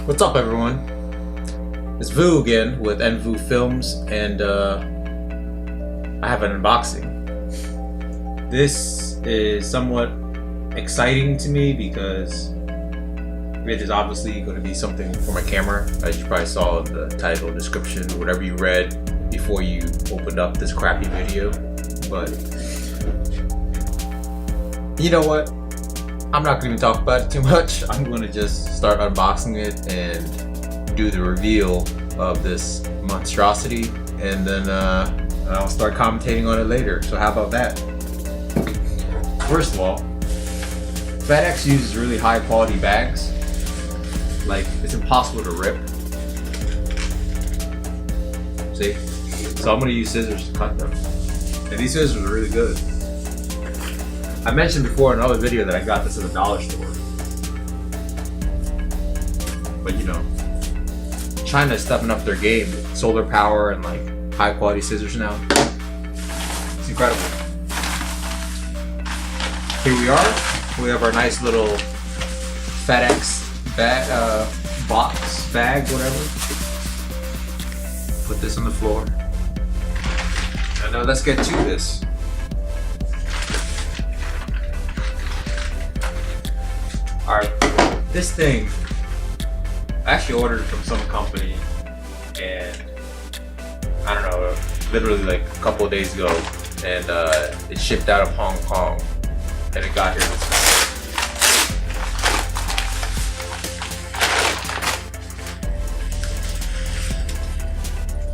What's up, everyone? It's Vu again with NVU Films, and I have an unboxing. This is somewhat exciting to me because it is obviously going to be something for my camera. As you probably saw in the title, description, whatever you read before you opened up this crappy video. But you know what? I'm not going to even talk about it too much. I'm going to just start unboxing it and do the reveal of this monstrosity, and then I'll start commentating on it later. So how about that? First of all, FedEx uses really high quality bags. Like, it's impossible to rip. See? So I'm going to use scissors to cut them. And these scissors are really good. I mentioned before in another video that I got this at the dollar store. But you know, China is stepping up their game. Solar power and like high quality scissors now. It's incredible. Here we are. We have our nice little FedEx bag, whatever. Put this on the floor. And now let's get to this. Alright, this thing, I actually ordered it from some company, and I don't know, literally like a couple of days ago, and it shipped out of Hong Kong, and it got here this time.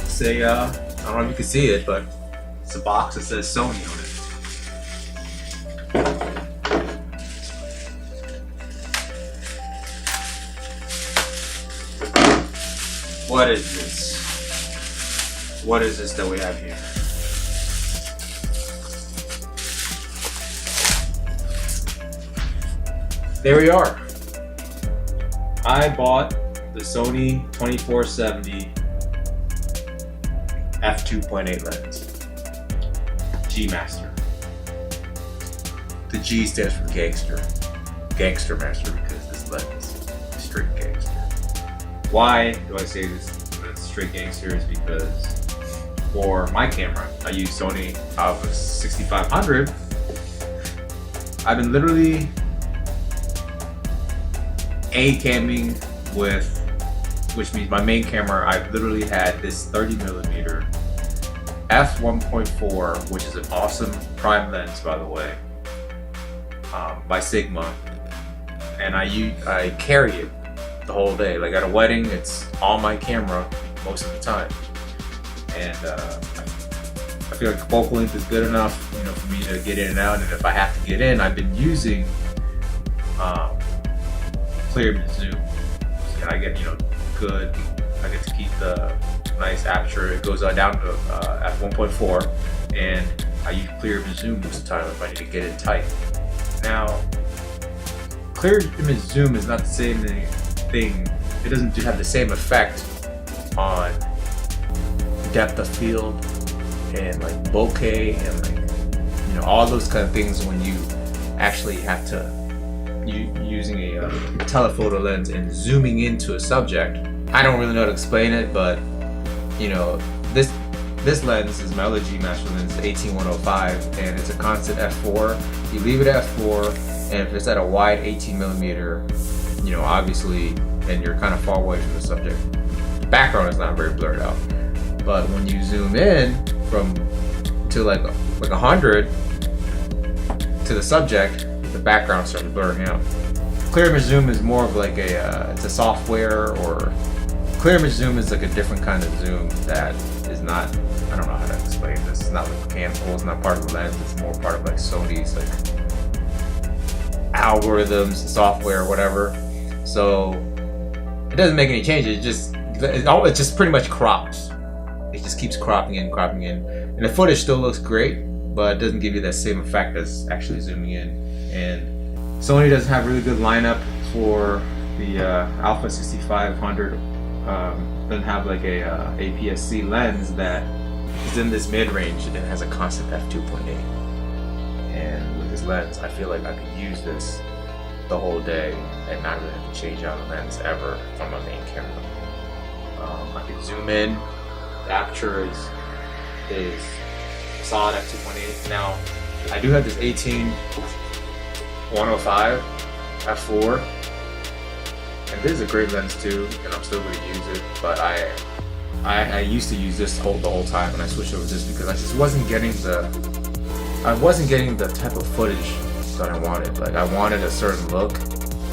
Say, I don't know if you can see it, but it's a box that says Sony on it. What is this? What is this that we have here? There we are. I bought the Sony 2470 f2.8 lens. G Master. The G stands for gangster. Gangster master, because this lens is straight gangster. Why do I say this straight gangster? Is because for my camera, I use Sony a6500. I've been literally A-camming with, which means my main camera, I've literally had this 30mm f1.4, which is an awesome prime lens, by the way, by Sigma, and I carry it the whole day. Like at a wedding, it's on my camera most of the time, and I feel like focal length is good enough, you know, for me to get in and out. And if I have to get in, I've been using clear zoom. So I get, you know, good. I get to keep the nice aperture. It goes down to f1.4, and I use clear image zoom most of the time if I need to get in tight. Now, clear image zoom is not the same thing. It doesn't have the same effect on depth of field and like bokeh and like, you know, all those kind of things when you actually have to using a telephoto lens and zooming into a subject. I don't really know how to explain it, but you know, this lens is my other G Master lens, 18105, and it's a constant f4. You leave it at f4, and if it's at a wide 18mm, you know, obviously, and you're kind of far away from the subject, the background is not very blurred out. But when you zoom in to like 100 to the subject, the background starts blurring out. Clear image zoom is more of like it's a software, or clear image zoom is like a different kind of zoom that is not, I don't know how to explain this. It's not like mechanical, it's not part of the lens, it's more part of like Sony's like algorithms, software, whatever. So it doesn't make any changes. It just pretty much crops. It just keeps cropping in, and the footage still looks great, but it doesn't give you that same effect as actually zooming in. And Sony doesn't have a really good lineup for the Alpha 6500. Doesn't have like a APS-C lens that is in this mid-range and has a constant f2.8. And with this lens, I feel like I could use this the whole day and not really have to change out a lens ever from my main camera. I can zoom in. The aperture is solid f2.8. Now, I do have this 18-105 f4, and this is a great lens too, and I'm still going to use it. But I used to use this the whole time, and I switched over to this because I just wasn't getting the type of footage that I wanted. Like, I wanted a certain look,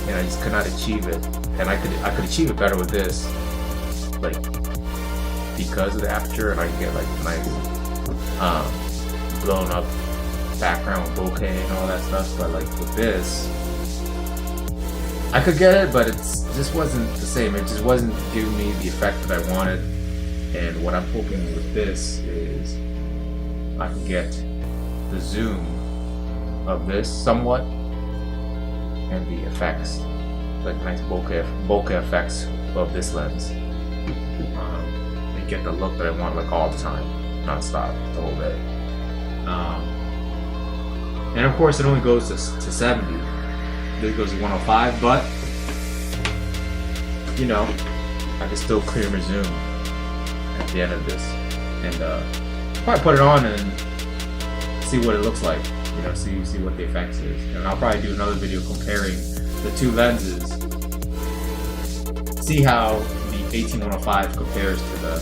and I just could not achieve it. And I could achieve it better with this, like, because of the aperture, and I can get like nice blown up background with bokeh and all that stuff. But like with this, I could get it, but it just wasn't the same. It just wasn't giving me the effect that I wanted. And what I'm hoping with this is I can get the zoom of this somewhat, and the effects, like nice bokeh effects of this lens, and get the look that I want, like all the time, non-stop, the whole day. And of course, it only goes to 70. This goes to 105, but you know, I can still clear my zoom at the end of this, and probably put it on and see what it looks like. You know, see what the effects is, and I'll probably do another video comparing the two lenses. See how the 18-105 compares to the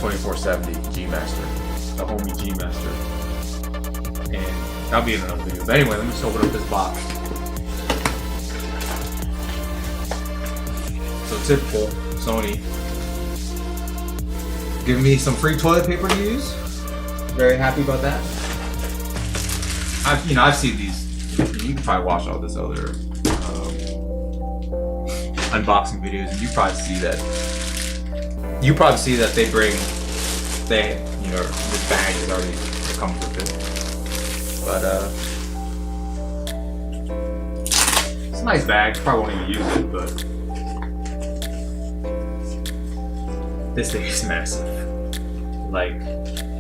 2470 G Master, the homie G Master, and that'll be in another video. But anyway, let me just open up this box. So typical Sony, giving me some free toilet paper to use. Very happy about that. I've seen these. You can probably watch all this other unboxing videos, and you probably see that. You probably see that this bag is already comes with it. But it's a nice bag. Probably won't even use it, but this thing is massive. Like,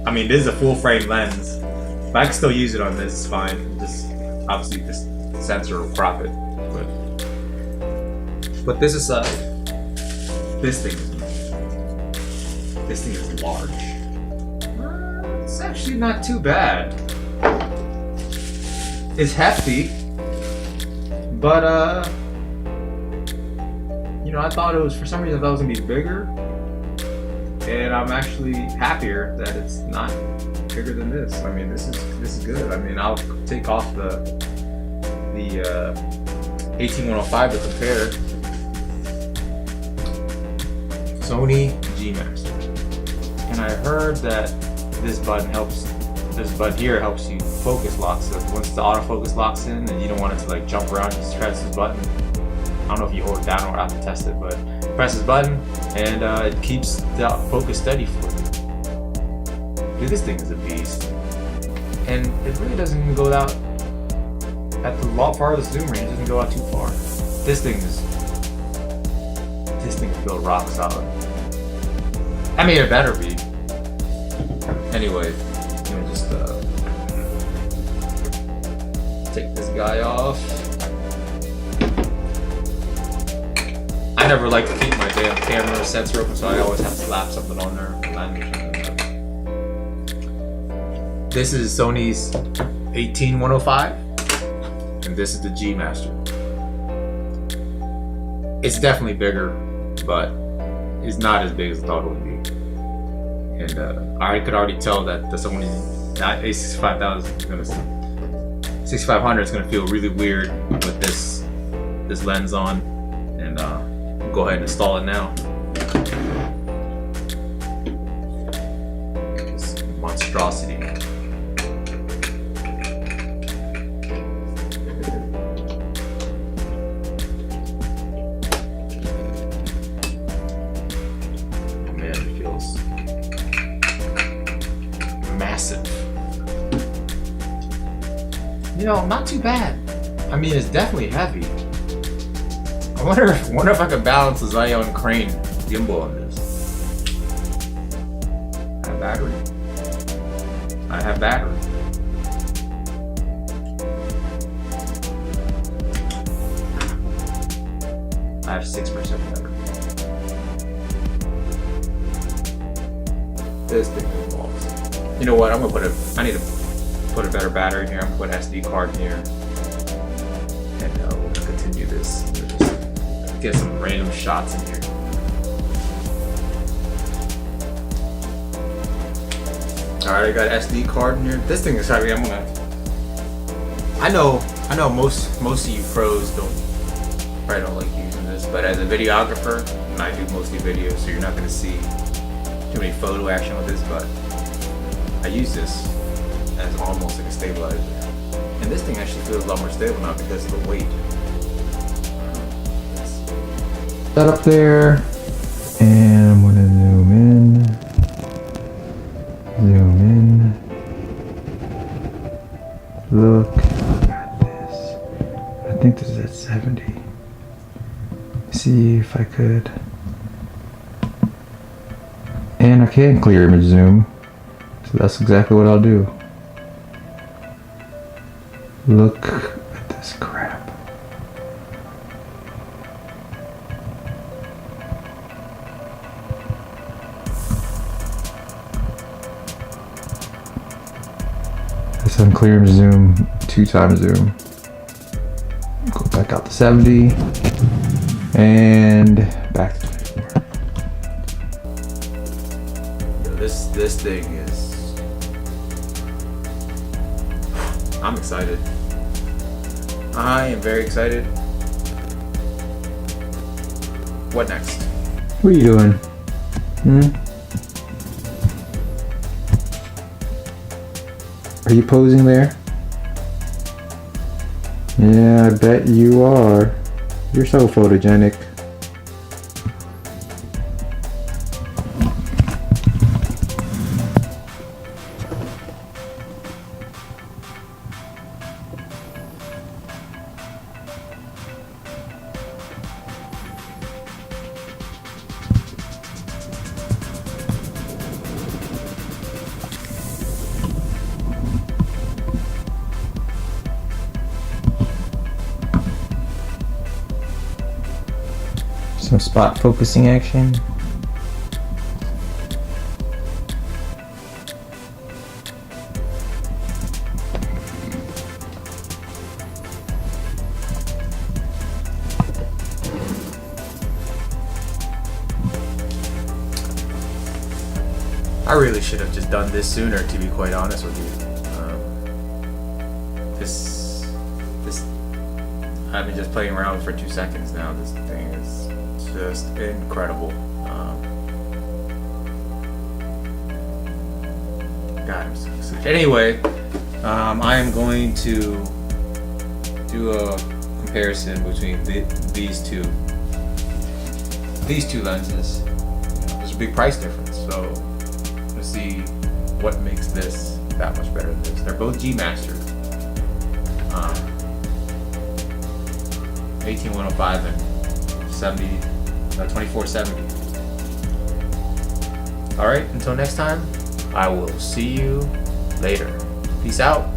I mean, this is a full frame lens. But I can still use it on this, it's fine. Just obviously this sensor will crop it. But this aside, this thing is large. It's actually not too bad. It's hefty, but you know, I thought it was, for some reason I thought it was gonna be bigger, and I'm actually happier that it's not bigger than this. I mean, this is good. I mean, I'll take off the 18-105 to compare. Sony G Master, and I heard that this button here helps you focus lock. So once the autofocus locks in and you don't want it to like jump around, you just press this button. I don't know if you hold it down or I have to test it, but press this button and it keeps the focus steady for you. Dude, this thing is a beast, and it really doesn't even go out at the farthest zoom range. It doesn't go out too far. This thing is built rock solid. I mean, it better be. Anyway, let me just take this guy off. I never like to keep my damn camera sensor open, so I always have to slap something on there. This is Sony's 18-105, and this is the G Master. It's definitely bigger, but it's not as big as I thought it would be. And I could already tell that the Sony a6500 is gonna feel really weird with this lens on. And go ahead and install it now. This monstrosity. Massive. You know, not too bad. I mean, it's definitely heavy. I wonder if I could balance the Zion Crane gimbal on this. I have battery. I have 6% battery. This thing is awesome. You know what? I need to put a better battery in here. I'm gonna put an SD card in here, and we're gonna continue this. We'll just get some random shots in here. All right, I got an SD card in here. This thing is heavy. I know most of you pros probably don't like using this, but as a videographer, and I do mostly videos, so you're not gonna see too many photo action with this, but I use this as almost like a stabilizer. And this thing actually feels a lot more stable now because of the weight. That up there, and I'm gonna zoom in. Look at this. I think this is at 70. See if I could. And I can clear image zoom. So that's exactly what I'll do. Look at this crap. This unclear image zoom, 2x zoom. Go back out to 70 and back to 24. Yo, this thing is. I'm excited. I am very excited. What next? What are you doing? Are you posing there? Yeah, I bet you are. You're so photogenic. Some spot focusing action. I really should have just done this sooner, to be quite honest with you. I've been just playing around for 2 seconds now. This thing is just incredible. God, I'm so excited. Anyway, I am going to do a comparison between these two lenses. There's a big price difference, so let's see what makes this that much better than this. They're both G Master. 18105 and 2470. All right, until next time, I will see you later. Peace out.